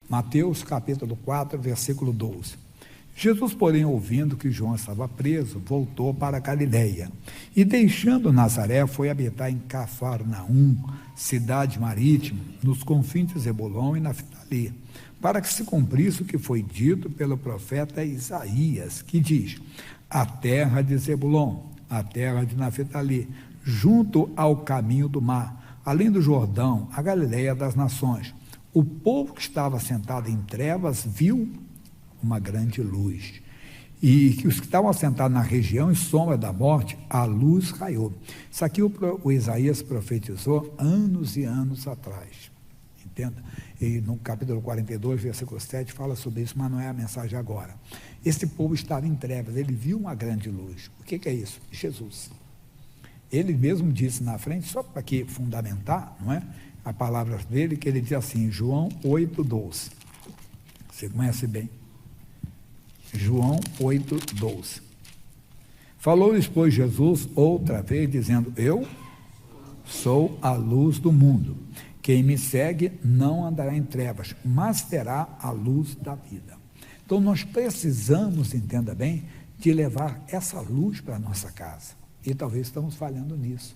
Mateus capítulo 4, versículo 12. Jesus, porém, ouvindo que João estava preso, voltou para a Galiléia e, deixando Nazaré, foi habitar em Cafarnaum, cidade marítima, nos confins de Zebulon e Naftali, para que se cumprisse o que foi dito pelo profeta Isaías, que diz: a terra de Zebulon, a terra de Naftali, junto ao caminho do mar, além do Jordão, a Galiléia das nações. O povo que estava sentado em trevas viu uma grande luz. E que os que estavam assentados na região e sombra da morte, a luz raiou. Isso aqui o Isaías profetizou anos e anos atrás. Entenda? E no capítulo 42, versículo 7, fala sobre isso, mas não é a mensagem agora. Esse povo estava em trevas, ele viu uma grande luz. O que é isso? Jesus. Ele mesmo disse na frente, só para que fundamentar, não é? A palavra dele, que ele diz assim, João 8:12. Você conhece bem. João 8:12. Falou-lhes, pois, Jesus outra vez, dizendo: eu sou a luz do mundo. Quem me segue não andará em trevas, mas terá a luz da vida. Então nós precisamos, entenda bem, de levar essa luz para a nossa casa. E talvez estamos falhando nisso.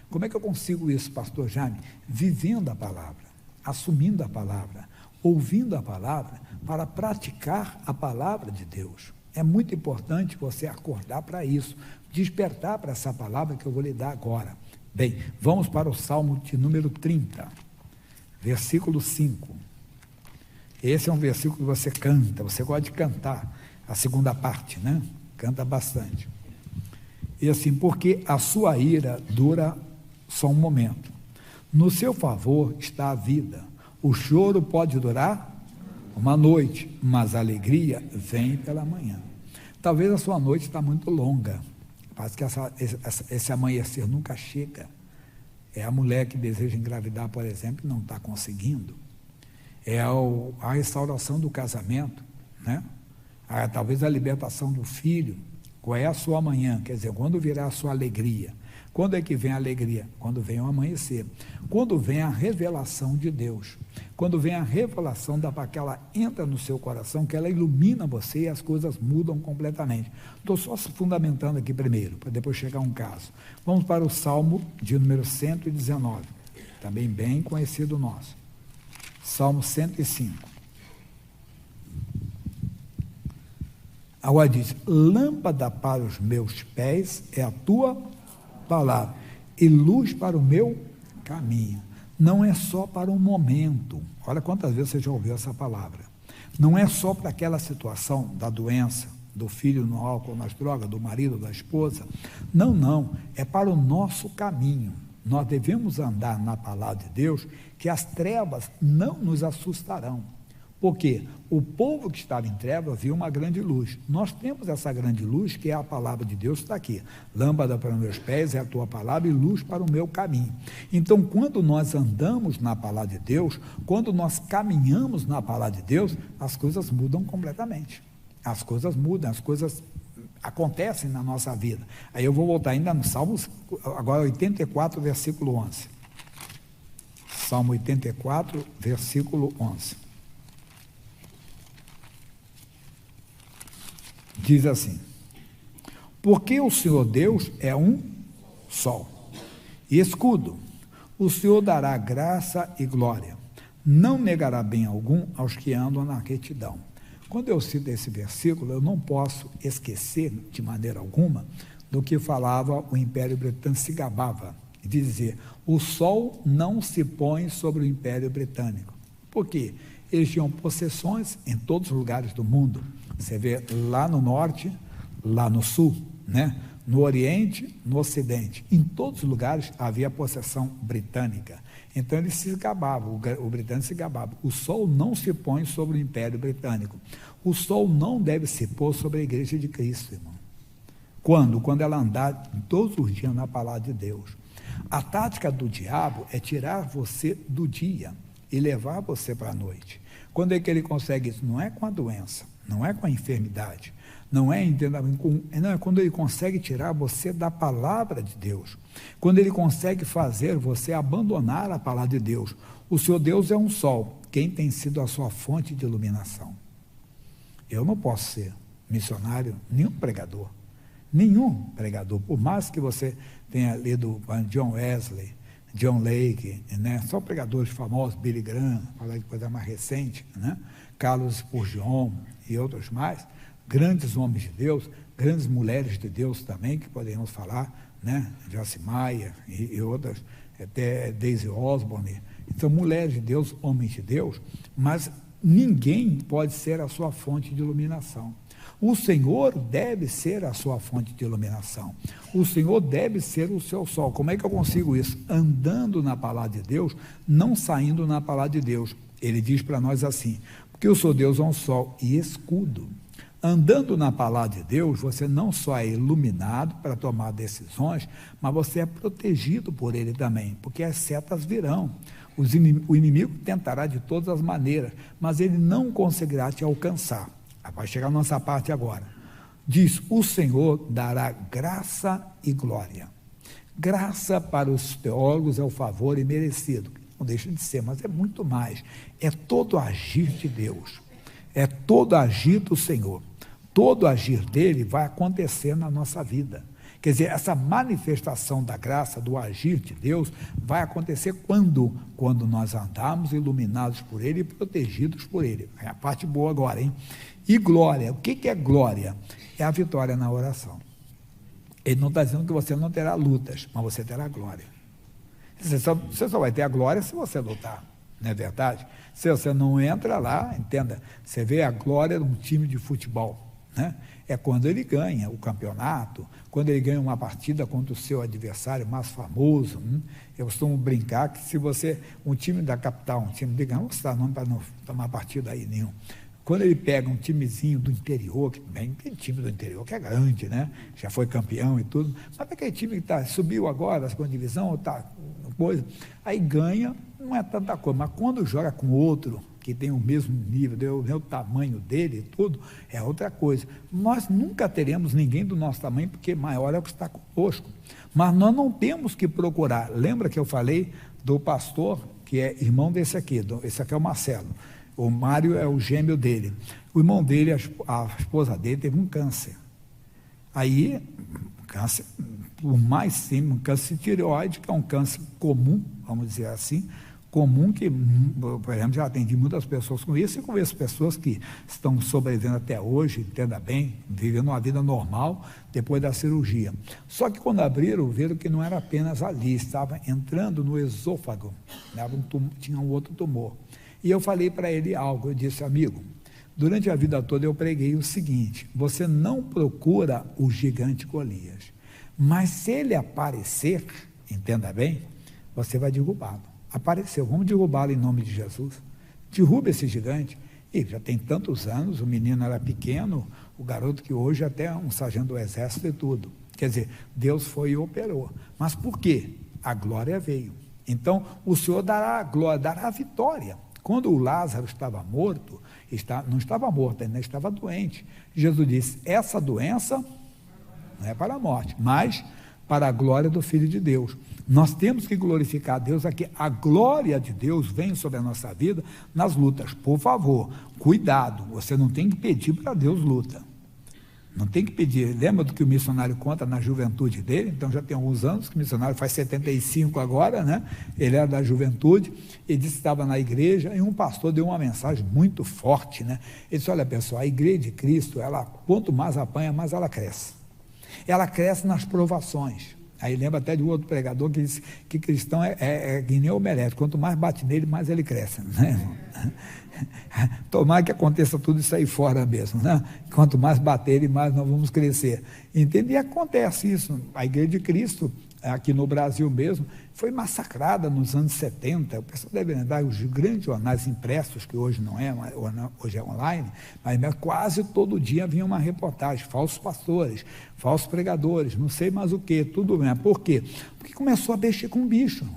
Como é que eu consigo isso, pastor Jaime? Vivendo a palavra, assumindo a palavra, ouvindo a palavra, para praticar a palavra de Deus. É muito importante você acordar para isso, despertar para essa palavra que eu vou lhe dar agora. Bem, vamos para o Salmo de número 30, versículo 5. Esse é um versículo que você canta, você gosta de cantar, a segunda parte, né? Canta bastante. E assim, porque a sua ira dura só um momento. No seu favor está a vida. O choro pode durar uma noite, mas a alegria vem pela manhã. Talvez a sua noite está muito longa. Parece que esse amanhecer nunca chega. É a mulher que deseja engravidar, por exemplo, e não está conseguindo. É a restauração do casamento, né? Talvez a libertação do filho. Qual é a sua manhã? Quer dizer, quando virá a sua alegria? Quando é que vem a alegria? Quando vem o amanhecer. Quando vem a revelação de Deus. Quando vem a revelação que ela entra no seu coração, que ela ilumina você e as coisas mudam completamente. Estou só se fundamentando aqui primeiro, para depois chegar um caso. Vamos para o Salmo de número 119, também bem conhecido nosso. Salmo 105. Agora diz: lâmpada para os meus pés é a tua palavra e luz para o meu caminho. Não é só para um momento. Olha quantas vezes você já ouviu essa palavra. Não é só para aquela situação da doença, do filho no álcool, nas drogas, do marido, da esposa. Não. É para o nosso caminho. Nós devemos andar na palavra de Deus, que as trevas não nos assustarão. Porque o povo que estava em trevas viu uma grande luz. Nós temos essa grande luz, que é a palavra de Deus, está aqui. Lâmpada para os meus pés é a tua palavra e luz para o meu caminho. Então, quando nós andamos na palavra de Deus, quando nós caminhamos na palavra de Deus, as coisas mudam completamente. As coisas mudam, as coisas acontecem na nossa vida. Aí eu vou voltar ainda no Salmo, agora 84, versículo 11. Salmo 84, versículo 11. Diz assim: porque o Senhor Deus é um sol e escudo, o Senhor dará graça e glória, não negará bem algum aos que andam na retidão. Quando eu cito esse versículo, eu não posso esquecer de maneira alguma do que falava o Império Britânico, se gabava de dizer: o sol não se põe sobre o Império Britânico. Por quê? Eles tinham possessões em todos os lugares do mundo. Você vê lá no norte, lá no sul, né? No oriente, no ocidente. Em todos os lugares havia possessão britânica. Então eles se gabavam, o britânico se gabava. O sol não se põe sobre o Império Britânico. O sol não deve se pôr sobre a Igreja de Cristo, irmão. Quando? Quando ela andar todos os dias na palavra de Deus. A tática do diabo é tirar você do dia e levar você para a noite. Quando é que ele consegue isso? Não é com a doença, não é com a enfermidade, não é quando ele consegue tirar você da palavra de Deus, quando ele consegue fazer você abandonar a palavra de Deus. O seu Deus é um sol, quem tem sido a sua fonte de iluminação. Eu não posso ser missionário, nenhum pregador, por mais que você tenha lido John Wesley, John Lake, né? São pregadores famosos, Billy Graham, falar de coisa mais recente, né? Carlos Spurgeon e outros mais, grandes homens de Deus, grandes mulheres de Deus também, que podemos falar, né? Joyce Meyer e outras, até Daisy Osborne. Então, mulheres de Deus, homens de Deus, mas ninguém pode ser a sua fonte de iluminação. O Senhor deve ser a sua fonte de iluminação. O Senhor deve ser o seu sol. Como é que eu consigo isso? Andando na palavra de Deus, não saindo na palavra de Deus. Ele diz para nós assim, porque o seu Deus é um sol e escudo. Andando na palavra de Deus, você não só é iluminado para tomar decisões, mas você é protegido por Ele também, porque as setas virão. O inimigo tentará de todas as maneiras, mas ele não conseguirá te alcançar. Vai chegar a nossa parte agora. Diz, o Senhor dará graça e glória. Graça para os teólogos é o favor imerecido. Não deixa de ser, mas é muito mais. É todo agir de Deus. É todo agir do Senhor. Todo agir dele vai acontecer na nossa vida. Quer dizer, essa manifestação da graça, do agir de Deus, vai acontecer quando? Quando nós andarmos iluminados por Ele e protegidos por Ele. É a parte boa agora, hein? E glória, o que é glória? É a vitória na oração. Ele não está dizendo que você não terá lutas, mas você terá glória. Você só vai ter a glória se você lutar, não é verdade? Se você não entra lá, entenda, você vê a glória de um time de futebol, né? É quando ele ganha o campeonato, quando ele ganha uma partida contra o seu adversário mais famoso. Eu costumo brincar que se você, um time da capital, um time de não está nome para não tomar partida aí nenhum. Quando ele pega um timezinho do interior, que bem, tem time do interior que é grande, né? Já foi campeão e tudo, mas aquele time que subiu agora, a segunda divisão, ou tá coisa, aí ganha, não é tanta coisa, mas quando joga com outro, que tem o mesmo nível, o tamanho dele e tudo, é outra coisa. Nós nunca teremos ninguém do nosso tamanho, porque maior é o que está conosco. Mas nós não temos que procurar. Lembra que eu falei do pastor, que é irmão desse aqui, esse aqui é o Marcelo. O Mário é o gêmeo dele. O irmão dele, a esposa dele, teve um câncer. Aí, câncer, o mais simples, um câncer de tireoide, que é um câncer comum, vamos dizer assim, comum, que, por exemplo, já atendi muitas pessoas com isso, e conheço pessoas que estão sobrevivendo até hoje, entenda bem, vivendo uma vida normal depois da cirurgia. Só que quando abriram, viram que não era apenas ali, estava entrando no esôfago, né? Tinha um outro tumor. E eu falei para ele algo, eu disse, amigo, durante a vida toda eu preguei o seguinte, você não procura o gigante Golias, mas se ele aparecer, entenda bem, você vai derrubá-lo. Apareceu, vamos derrubá-lo em nome de Jesus. Derruba esse gigante. E já tem tantos anos, o menino era pequeno, o garoto que hoje até é um sargento do exército e tudo. Quer dizer, Deus foi e operou. Mas por quê? A glória veio. Então, o Senhor dará a glória, dará a vitória. Quando o Lázaro estava morto, não estava morto, ainda estava doente. Jesus disse, essa doença não é para a morte, mas para a glória do Filho de Deus. Nós temos que glorificar a Deus aqui. A glória de Deus vem sobre a nossa vida nas lutas. Por favor, cuidado, você não tem que pedir para Deus luta. Não tem que pedir. Lembra do que o missionário conta na juventude dele? Então já tem alguns anos, que o missionário faz 75 agora, né? Ele era da juventude, ele disse que estava na igreja e um pastor deu uma mensagem muito forte, né? Ele disse, olha pessoal, a igreja de Cristo, ela, quanto mais apanha, mais ela cresce. Ela cresce nas provações. Aí lembra até de um outro pregador que disse que cristão é que nem omelete, quanto mais bate nele, mais ele cresce, né? Tomara que aconteça tudo isso aí fora mesmo, né? Quanto mais bater ele, mais nós vamos crescer. Entende? E acontece isso. A Igreja de Cristo, aqui no Brasil mesmo, foi massacrada nos anos 70. O pessoal deve lembrar os grandes jornais impressos, que hoje não é, hoje é online, mas quase todo dia vinha uma reportagem, falsos pastores, falsos pregadores, não sei mais o que, tudo bem. Por quê? Porque começou a mexer com bicho.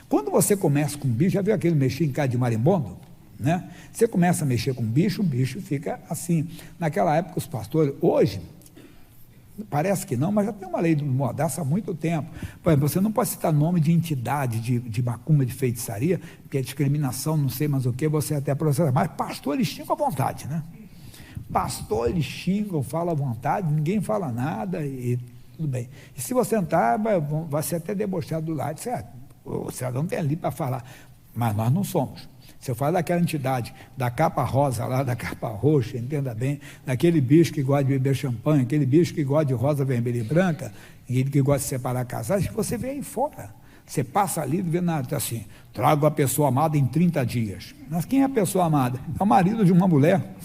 Quando você começa com bicho, já viu aquele mexer em casa de marimbondo? Né? Você começa a mexer com bicho, o bicho fica assim. Naquela época os pastores, hoje Parece que não, mas já tem uma lei do mordaça há muito tempo. Por exemplo, você não pode citar nome de entidade, de macumba, de feitiçaria, porque é discriminação, não sei mais o que, você até processa. Mas pastor, eles xingam à vontade, né? Pastor, eles xingam, falam à vontade, ninguém fala nada e tudo bem. E se você entrar, vai ser até debochado do lado, certo? O cidadão tem ali para falar, mas nós não somos. Se eu falar daquela entidade, da capa rosa lá, da capa roxa, entenda bem, daquele bicho que gosta de beber champanhe, aquele bicho que gosta de rosa, vermelha e branca, e que gosta de separar casais, você vê aí fora. Você passa ali e vê nada, assim, trago a pessoa amada em 30 dias. Mas quem é a pessoa amada? É o marido de uma mulher.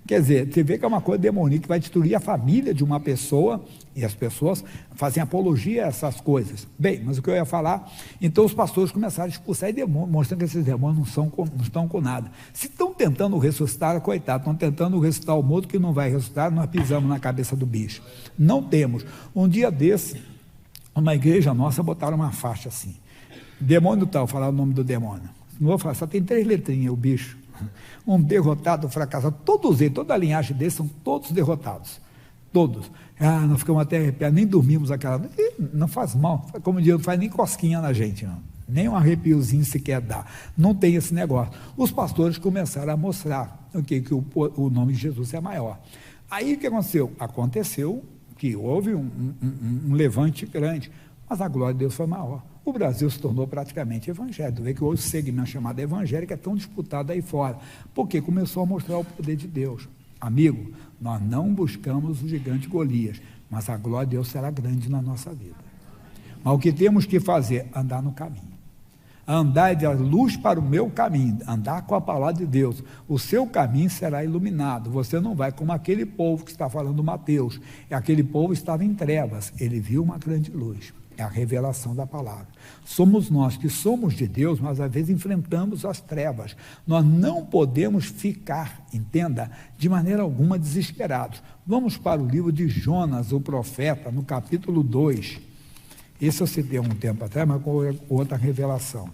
Quer dizer, você vê que é uma coisa demoníaca que vai destruir a família de uma pessoa, e as pessoas fazem apologia a essas coisas. Bem, mas o que eu ia falar, então os pastores começaram a expulsar demônios, mostrando que esses demônios não estão com nada. Se estão tentando ressuscitar, coitado, estão tentando ressuscitar o morto que não vai ressuscitar, nós pisamos na cabeça do bicho. Não temos. Um dia desse, uma igreja nossa botaram uma faixa assim, demônio tal, falar o nome do demônio. Não vou falar, só tem 3 letrinhas, o bicho. Um derrotado, fracassado, todos eles, toda a linhagem deles são todos derrotados, todos. Nós ficamos até arrepiados, nem dormimos aquela noite, não faz mal, como diz, não faz nem cosquinha na gente, não. Nem um arrepiozinho sequer dá, não tem esse negócio. Os pastores começaram a mostrar que o nome de Jesus é maior. Aí o que aconteceu? Aconteceu que houve um levante grande, mas a glória de Deus foi maior. O Brasil se tornou praticamente evangélico. Vê que hoje o segmento chamado evangélico é tão disputado aí fora, porque começou a mostrar o poder de Deus. Amigo, nós não buscamos o gigante Golias, mas a glória de Deus será grande na nossa vida. Mas o que temos que fazer? Andar no caminho. Andar de luz para o meu caminho, andar com a palavra de Deus. O seu caminho será iluminado. Você não vai como aquele povo que está falando Mateus. Aquele povo estava em trevas, ele viu uma grande luz. É a revelação da palavra. Somos nós que somos de Deus, mas às vezes enfrentamos as trevas. Nós não podemos ficar, entenda, de maneira alguma desesperados. Vamos para o livro de Jonas, o profeta, no capítulo 2. Esse eu citei há um tempo atrás, mas com outra revelação.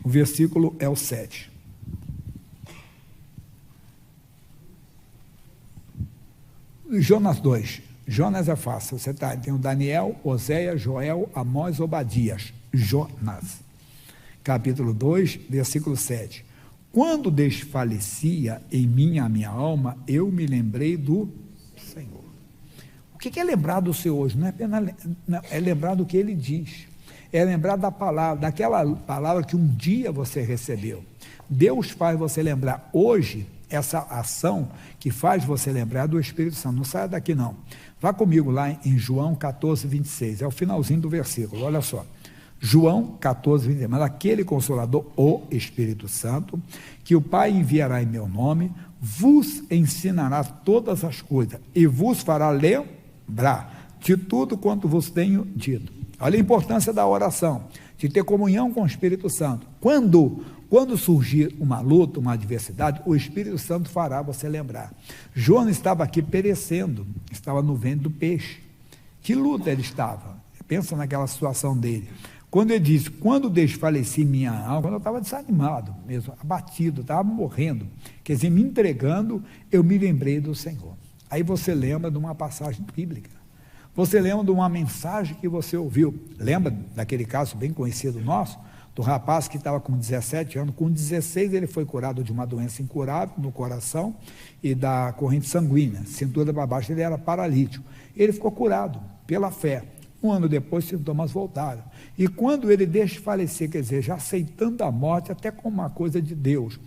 O versículo é o 7. Jonas 2. Jonas é fácil, você tem o Daniel, Oséias, Joel, Amós, Obadias. Jonas, capítulo 2, versículo 7. Quando desfalecia em mim a minha alma, eu me lembrei do Senhor. O que é lembrar do Senhor hoje? Não é apenas, não, é lembrar do que Ele diz. É lembrar da palavra, daquela palavra que um dia você recebeu. Deus faz você lembrar hoje. Essa ação que faz você lembrar do Espírito Santo. Não saia daqui não. Vá comigo lá em João 14, 26. É o finalzinho do versículo. Olha só. João 14, 26. Mas aquele Consolador, o Espírito Santo, que o Pai enviará em meu nome, vos ensinará todas as coisas e vos fará lembrar de tudo quanto vos tenho dito. Olha a importância da oração, de ter comunhão com o Espírito Santo. Quando surgir uma luta, uma adversidade, o Espírito Santo fará você lembrar. Jonas estava aqui perecendo, estava no ventre do peixe. Que luta ele estava? Pensa naquela situação dele. Quando ele disse, quando desfaleci minha alma, quando eu estava desanimado mesmo, abatido, estava morrendo, quer dizer, me entregando, eu me lembrei do Senhor. Aí você lembra de uma passagem bíblica. Você lembra de uma mensagem que você ouviu. Lembra daquele caso bem conhecido nosso? Do rapaz que estava com 17 anos, com 16 ele foi curado de uma doença incurável no coração e da corrente sanguínea, cintura para baixo ele era paralítico. Ele ficou curado pela fé. Um ano depois, os sintomas voltaram. E quando ele desfalecer, quer dizer, já aceitando a morte até como uma coisa de Deus,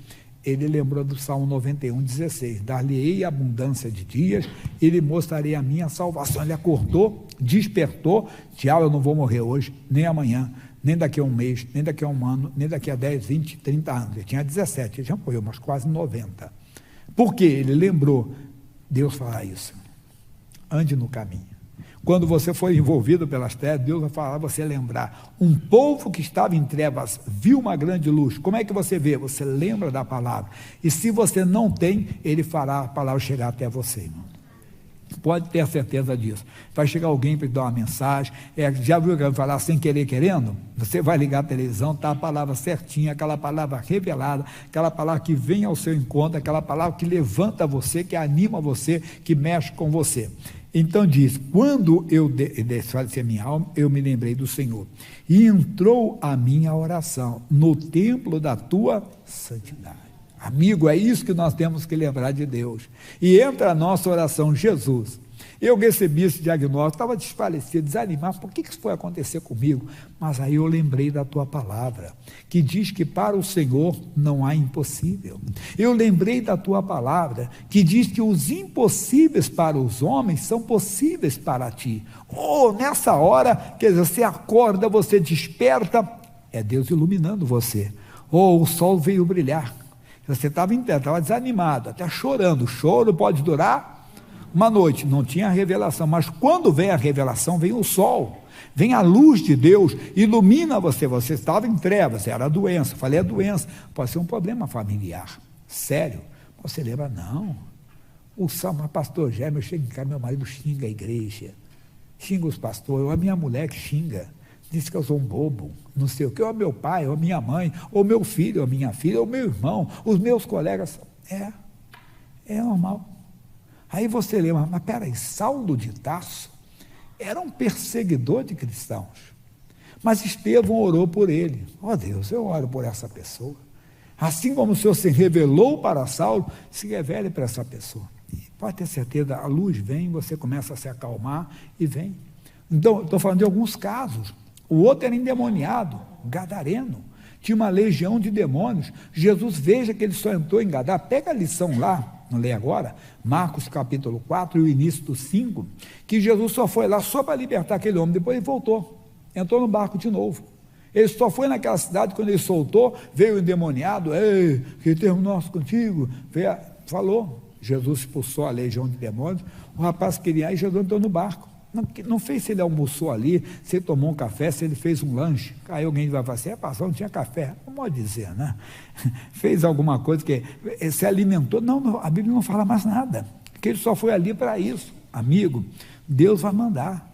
ele lembrou do Salmo 91, 16, dar-lhe-ei abundância de dias, e lhe mostrarei a minha salvação. Ele acordou, despertou, diabo, eu não vou morrer hoje, nem amanhã, nem daqui a um mês, nem daqui a um ano, nem daqui a 10, 20, 30 anos. Ele tinha 17, ele já morreu, mas quase 90. Por quê? Ele lembrou, Deus fará isso. Ande no caminho. Quando você for envolvido pelas trevas, Deus vai falar, você lembrar. Um povo que estava em trevas viu uma grande luz. Como é que você vê? Você lembra da palavra. E se você não tem, Ele fará a palavra chegar até você, irmão. Pode ter a certeza disso. Vai chegar alguém para te dar uma mensagem, já viu que eu falar sem querer querendo? Você vai ligar a televisão, está a palavra certinha, aquela palavra revelada, aquela palavra que vem ao seu encontro, aquela palavra que levanta você, que anima você, que mexe com você. Então diz, quando eu desfaleci a minha alma, eu me lembrei do Senhor, e entrou a minha oração no templo da tua santidade. Amigo, é isso que nós temos que lembrar de Deus. E entra a nossa oração, Jesus, eu recebi esse diagnóstico, estava desfalecido, desanimado, por que isso foi acontecer comigo? Mas aí eu lembrei da tua palavra, que diz que para o Senhor não há impossível. Eu lembrei da tua palavra, que diz que os impossíveis para os homens são possíveis para ti. Nessa hora, quer dizer, você acorda, você desperta, é Deus iluminando você. O sol veio brilhar. Você estava desanimado, até chorando. O choro pode durar uma noite, não tinha revelação, mas quando vem a revelação, vem o sol, vem a luz de Deus, ilumina você. Você estava em trevas, era a doença. Falei, a doença pode ser um problema familiar, sério. Você lembra, não, o salmo, pastor Gérmio, eu chego em casa, meu marido xinga a igreja, xinga os pastores, ou a minha mulher que xinga, diz que eu sou um bobo, não sei o que, ou meu pai, ou minha mãe, ou meu filho, ou minha filha, ou meu irmão, os meus colegas. É normal. Aí você lembra, mas peraí, Saulo de Tarso era um perseguidor de cristãos, mas Estevão orou por ele. Deus, eu oro por essa pessoa, assim como o Senhor se revelou para Saulo, se revele para essa pessoa. E pode ter certeza, a luz vem, você começa a se acalmar e vem. Então, estou falando de alguns casos. O outro era endemoniado, gadareno, tinha uma legião de demônios. Jesus, veja que ele só entrou em Gadara. Pega a lição lá, não leio agora, Marcos capítulo 4 e o início do 5, que Jesus só foi lá só para libertar aquele homem, depois ele voltou, entrou no barco de novo. Ele só foi naquela cidade, quando ele soltou, veio o endemoniado, ei, que termo nosso contigo, falou, Jesus expulsou a legião de demônios, o rapaz queria ir, Jesus entrou no barco. Não fez se ele almoçou ali, se ele tomou um café, se ele fez um lanche. Aí alguém vai falar assim, pastor, não tinha café. Não pode dizer, né? Fez alguma coisa que se alimentou. Não, a Bíblia não fala mais nada, porque ele só foi ali para isso. Amigo, Deus vai mandar.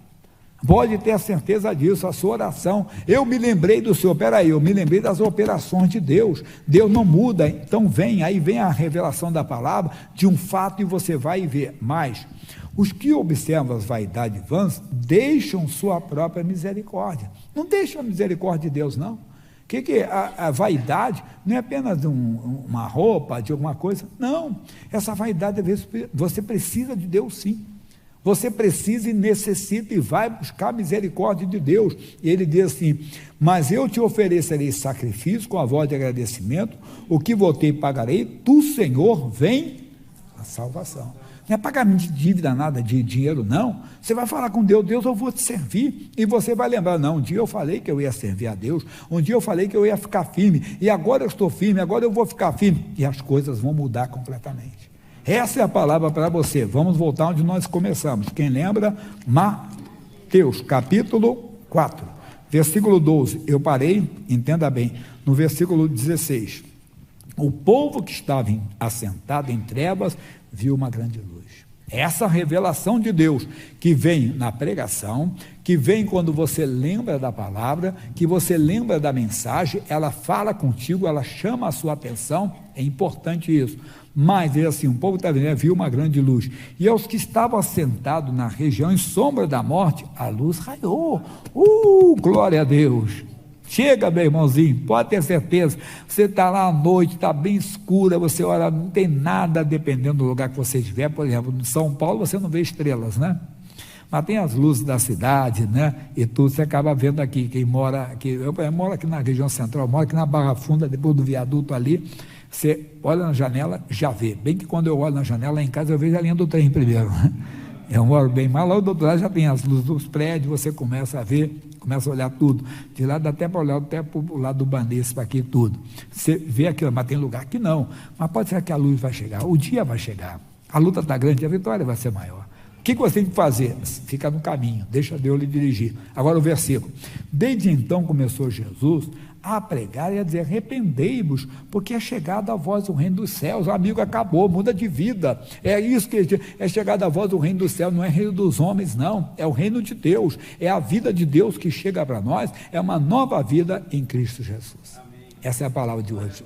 Pode ter a certeza disso, a sua oração. Eu me lembrei do Senhor, eu me lembrei das operações de Deus. Deus não muda, então aí vem a revelação da palavra, de um fato, e você vai ver mais. Os que observam as vaidades vãs deixam sua própria misericórdia. Não deixam a misericórdia de Deus, não. A vaidade não é apenas uma roupa, de alguma coisa. Não, essa vaidade, às vezes, você precisa de Deus, sim. Você precisa e necessita e vai buscar a misericórdia de Deus. E ele diz assim, mas eu te oferecerei sacrifício com a voz de agradecimento, o que votei pagarei, tu, Senhor, vem a salvação. Não é pagamento de dívida, nada de dinheiro, não. Você vai falar com Deus, Deus, eu vou te servir, e você vai lembrar, não, um dia eu falei que eu ia servir a Deus, um dia eu falei que eu ia ficar firme, e agora eu estou firme, agora eu vou ficar firme, e as coisas vão mudar completamente. Essa é a palavra para você. Vamos voltar onde nós começamos. Quem lembra? Mateus, capítulo 4, versículo 12. Eu parei, entenda bem, no versículo 16. O povo que estava assentado em trevas viu uma grande luz. Essa revelação de Deus que vem na pregação, que vem quando você lembra da palavra, que você lembra da mensagem, ela fala contigo, ela chama a sua atenção, é importante isso. Mas, é assim, o povo está vendo, viu uma grande luz, e aos que estavam assentados na região em sombra da morte, a luz raiou. Glória a Deus! Chega, meu irmãozinho, pode ter certeza, você está lá à noite, está bem escura, você olha, não tem nada, dependendo do lugar que você estiver. Por exemplo, em São Paulo você não vê estrelas, né? Mas tem as luzes da cidade, né? E tudo, você acaba vendo aqui. Quem mora aqui, eu moro aqui na região central, eu moro aqui na Barra Funda, depois do viaduto ali, você olha na janela, já vê. Bem que quando eu olho na janela, lá em casa, eu vejo a linha do trem primeiro, né? Eu moro bem, mas lá do outro lado já tem as luzes dos prédios, você começa a ver, começa a olhar tudo. De lá dá até para olhar até para o lado do Banespa aqui tudo. Você vê aquilo, mas tem lugar que não. Mas pode ser que a luz vai chegar, o dia vai chegar, a luta está grande, a vitória vai ser maior. O que você tem que fazer? Fica no caminho, deixa Deus lhe dirigir. Agora o versículo. Desde então começou Jesus a pregar e a dizer: arrependei-vos, porque é chegada a vós o reino dos céus. O amigo, acabou, muda de vida. É isso que é chegada a vós o reino dos céus. Não é reino dos homens, não, é o reino de Deus, é a vida de Deus que chega para nós, é uma nova vida em Cristo Jesus. Amém. Essa é a palavra de hoje.